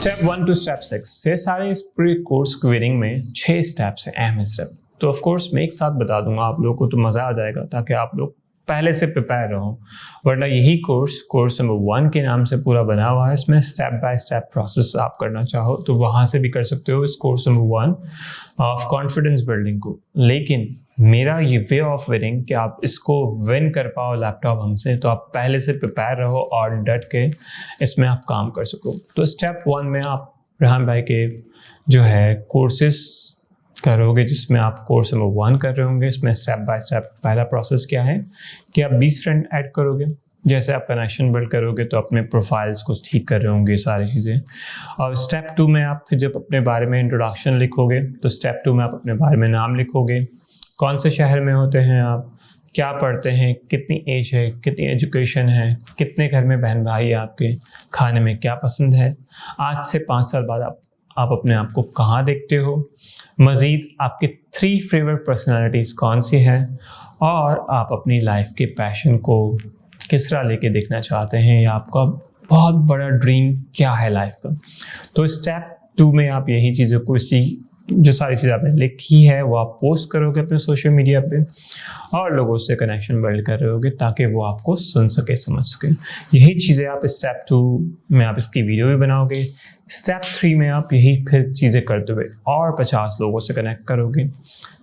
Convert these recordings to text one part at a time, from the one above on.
Step 1 to step 6 ये सारे इस पूरे कोर्स क्वेरिंग में 6 स्टेप्स हैं, अहम स्टेप। तो ऑफ कोर्स मैं एक साथ बता दूंगा आप लोगों को, तो मज़ा आ जाएगा ताकि आप लोग पहले से प्रिपेयर रहो। वरना यही कोर्स नंबर 1 के नाम से पूरा बना हुआ है। इसमें स्टेप बाय स्टेप प्रोसेस आप करना चाहो तो वहाँ से भी कर सकते हो इस course number 1 of confidence building को। लेकिन मेरा ये वे ऑफ विनिंग कि आप इसको विन कर पाओ लैपटॉप हमसे, तो आप पहले से प्रिपेयर रहो और डट के इसमें आप काम कर सको। तो स्टेप 1 में आप रेहान भाई के जो है कोर्सेस करोगे, जिसमें आप कोर्स नंबर 1 कर रहे होंगे। इसमें स्टेप बाय स्टेप पहला प्रोसेस क्या है कि आप 20 फ्रेंड ऐड करोगे। जैसे आप कनेक्शन बिल्ड करोगे तो अपने प्रोफाइल्स को ठीक कर रहे होंगे सारी चीज़ें। और स्टेप 2 में आप फिर जब अपने बारे में इंट्रोडक्शन लिखोगे तो स्टेप 2 में आप अपने बारे में नाम लिखोगे, कौन से शहर में होते हैं आप, क्या पढ़ते हैं, कितनी एज है, कितनी एजुकेशन है, कितने घर में बहन भाई है आपके, खाने में क्या पसंद है, आज से 5 साल बाद आप अपने आप को कहाँ देखते हो, मज़ीद आपके 3 फेवरेट पर्सनालिटीज़ कौन सी हैं, और आप अपनी लाइफ के पैशन को किस तरह लेके देखना चाहते हैं, या आपका बहुत बड़ा ड्रीम क्या है लाइफ का। तो स्टेप 2 में आप यही चीज़ों को जो सारी चीज़ें आपने लिखी है वो आप पोस्ट करोगे अपने सोशल मीडिया पे और लोगों से कनेक्शन बिल्ड कर रहे होगे ताकि वो आपको सुन सके, समझ सके। यही चीज़ें आप स्टेप 2 में आप इसकी वीडियो भी बनाओगे। स्टेप 3 में आप यही फिर चीज़ें करते हुए और 50 लोगों से कनेक्ट करोगे।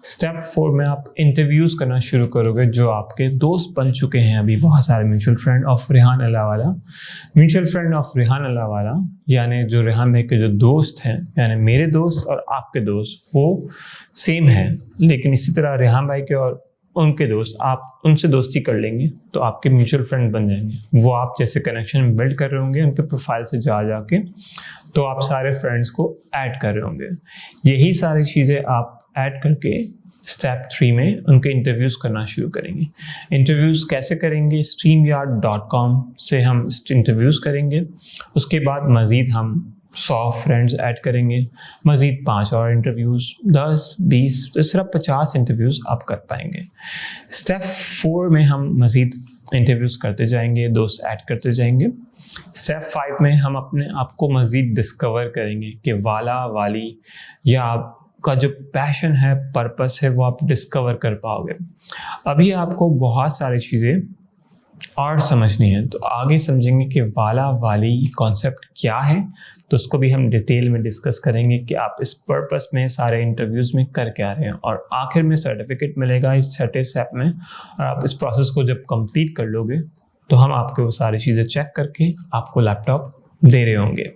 स्टेप 4 में आप इंटरव्यूज़ करना शुरू करोगे जो आपके दोस्त बन चुके हैं अभी बहुत सारे mutual friend of Rehan Allahwala. Mutual friend of Rehan Allahwala यानी जो रेहान भाई के जो दोस्त हैं, यानी मेरे दोस्त और आपके दोस्त वो सेम हैं, लेकिन इसी तरह रेहान भाई के और उनके दोस्त, आप उनसे दोस्ती कर लेंगे तो आपके म्यूचुअल फ्रेंड बन जाएंगे। वो आप जैसे कनेक्शन बिल्ड कर रहे होंगे उनके प्रोफाइल से जाके तो आप सारे फ्रेंड्स को ऐड कर रहे होंगे। यही सारी चीज़ें आप ऐड करके स्टेप 3 में उनके इंटरव्यूज़ करना शुरू करेंगे। इंटरव्यूज़ कैसे करेंगे? StreamYard.com से हम इंटरव्यूज़ करेंगे। उसके बाद मज़ीद हम 100 फ्रेंड्स ऐड करेंगे, मज़ीद 5 और इंटरव्यूज़, 10, 20, इस तरह 50 इंटरव्यूज़ आप कर पाएंगे। स्टेप 4 में हम मज़ीद इंटरव्यूज़ करते जाएंगे, दोस्त ऐड करते जाएंगे। स्टेप 5 में हम अपने आप को मज़ीद डिस्कवर करेंगे कि वाला वाली या आपका जो पैशन है, पर्पस है, वो आप डिस्कवर कर पाओगे। अभी आपको बहुत सारी चीज़ें और समझनी है, तो आगे समझेंगे कि वाला वाली कॉन्सेप्ट क्या है, तो उसको भी हम डिटेल में डिस्कस करेंगे कि आप इस पर्पस में सारे इंटरव्यूज़ में कर क्या रहे हैं। और आखिर में सर्टिफिकेट मिलेगा इस छठे स्टेप में, और आप इस प्रोसेस को जब कंप्लीट कर लोगे तो हम आपको वो सारी चीज़ें चेक करके आपको लैपटॉप दे रहे होंगे।